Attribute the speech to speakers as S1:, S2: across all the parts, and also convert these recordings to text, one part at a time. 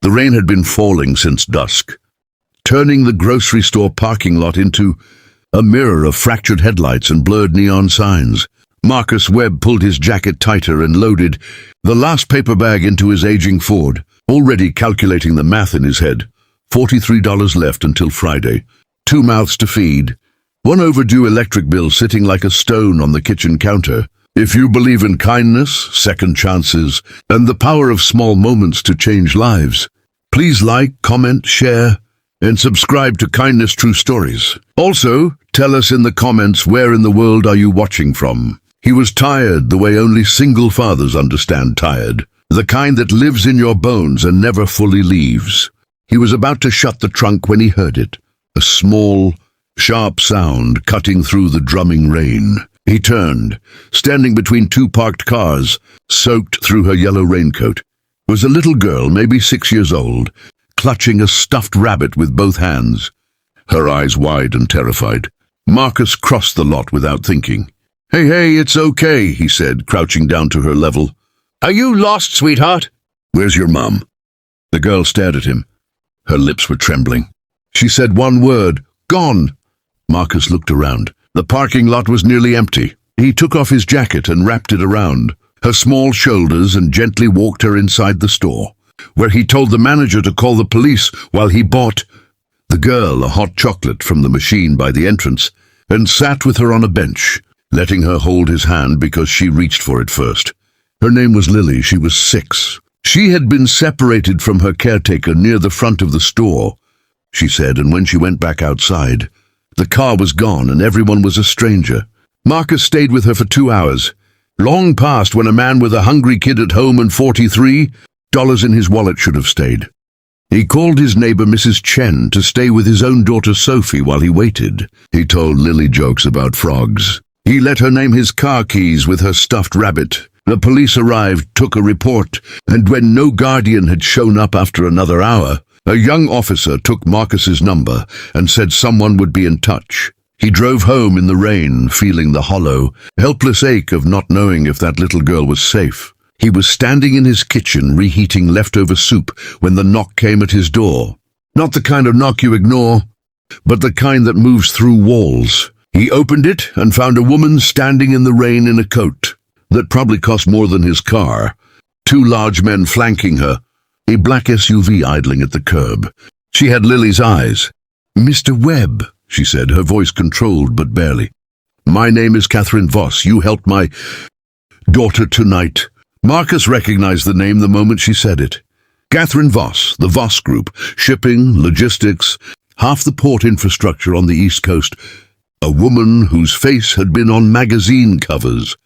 S1: The rain had been falling since dusk, turning the grocery store parking lot into a mirror of fractured headlights and blurred neon signs. Marcus Webb pulled his jacket tighter and loaded the last paper bag into his aging Ford, already calculating the math in his head. $43 left until Friday. 2 mouths to feed. One overdue electric bill sitting like a stone on the kitchen counter. If you believe in kindness, second chances, and the power of small moments to change lives, please like, comment, share, and subscribe to Kindness True Stories. Also, tell us in the comments where in the world are you watching from. He was tired the way only single fathers understand tired, the kind that lives in your bones and never fully leaves. He was about to shut the trunk when he heard it, a small, sharp sound cutting through the drumming rain. He turned, standing between 2 parked cars, soaked through her yellow raincoat. It was a little girl, maybe 6 years old, clutching a stuffed rabbit with both hands, her eyes wide and terrified. Marcus crossed the lot without thinking. Hey, it's okay, he said, crouching down to her level. Are you lost, sweetheart? Where's your mum? The girl stared at him. Her lips were trembling. She said one word, gone. Marcus looked around. The parking lot was nearly empty. He took off his jacket and wrapped it around her small shoulders and gently walked her inside the store, where he told the manager to call the police while he bought the girl a hot chocolate from the machine by the entrance and sat with her on a bench, letting her hold his hand because she reached for it first. Her name was Lily. She was 6. She had been separated from her caretaker near the front of the store, she said, and when she went back outside, the car was gone and everyone was a stranger. Marcus stayed with her for 2 hours, long past when a man with a hungry kid at home and $43 in his wallet should have stayed. He called his neighbor Mrs. Chen to stay with his own daughter Sophie while he waited. He told Lily jokes about frogs. He let her name his car keys with her stuffed rabbit. The police arrived, took a report, and when no guardian had shown up after another hour, a young officer took Marcus's number and said someone would be in touch. He drove home in the rain, feeling the hollow, helpless ache of not knowing if that little girl was safe. He was standing in his kitchen reheating leftover soup when the knock came at his door. Not the kind of knock you ignore, but the kind that moves through walls. He opened it and found a woman standing in the rain in a coat that probably cost more than his car. 2 large men flanking her, a black SUV idling at the curb. She had Lily's eyes. Mr. Webb, she said, her voice controlled but barely. My name is Catherine Voss. You helped my daughter tonight. Marcus recognized the name the moment she said it. Catherine Voss, the Voss Group, shipping, logistics, half the port infrastructure on the East Coast. A woman whose face had been on magazine covers,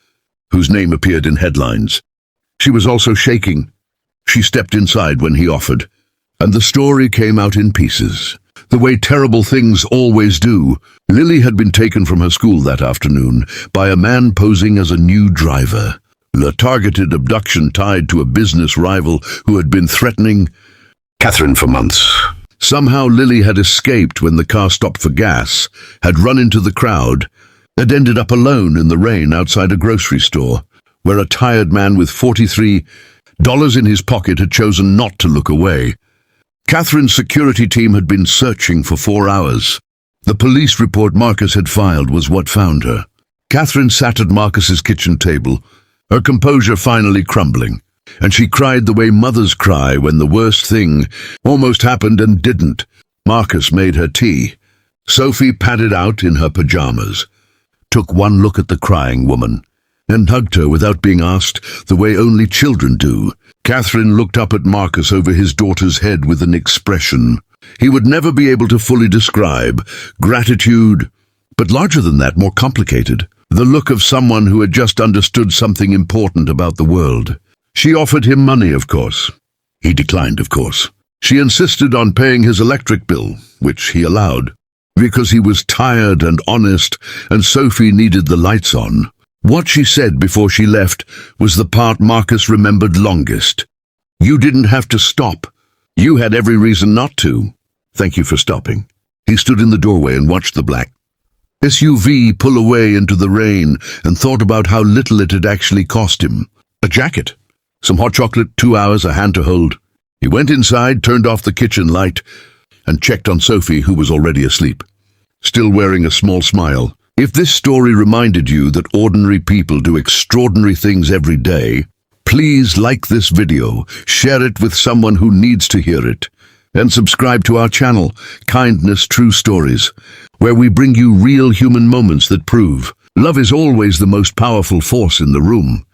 S1: whose name appeared in headlines. She was also shaking. She stepped inside when he offered, and the story came out in pieces. The way terrible things always do. Lily had been taken from her school that afternoon by a man posing as a new driver. A targeted abduction tied to a business rival who had been threatening Catherine for months. Somehow Lily had escaped when the car stopped for gas, had run into the crowd, and ended up alone in the rain outside a grocery store, where a tired man with $43 in his pocket had chosen not to look away. Catherine's security team had been searching for 4 hours. The police report Marcus had filed was what found her. Catherine sat at Marcus's kitchen table, her composure finally crumbling, and she cried the way mothers cry when the worst thing almost happened and didn't. Marcus made her tea. Sophie padded out in her pajamas, took one look at the crying woman, and hugged her without being asked, the way only children do. Catherine looked up at Marcus over his daughter's head with an expression he would never be able to fully describe. Gratitude, but larger than that, more complicated. The look of someone who had just understood something important about the world. She offered him money, of course. He declined, of course. She insisted on paying his electric bill, which he allowed, because he was tired and honest, and Sophie needed the lights on. What she said before she left was the part Marcus remembered longest. You didn't have to stop. You had every reason not to. Thank you for stopping. He stood in the doorway and watched the black SUV pull away into the rain and thought about how little it had actually cost him. A jacket, some hot chocolate, 2 hours, a hand to hold. He went inside, turned off the kitchen light, and checked on Sophie, who was already asleep, still wearing a small smile. If this story reminded you that ordinary people do extraordinary things every day, please like this video, share it with someone who needs to hear it, and subscribe to our channel, Kindness True Stories, where we bring you real human moments that prove love is always the most powerful force in the room.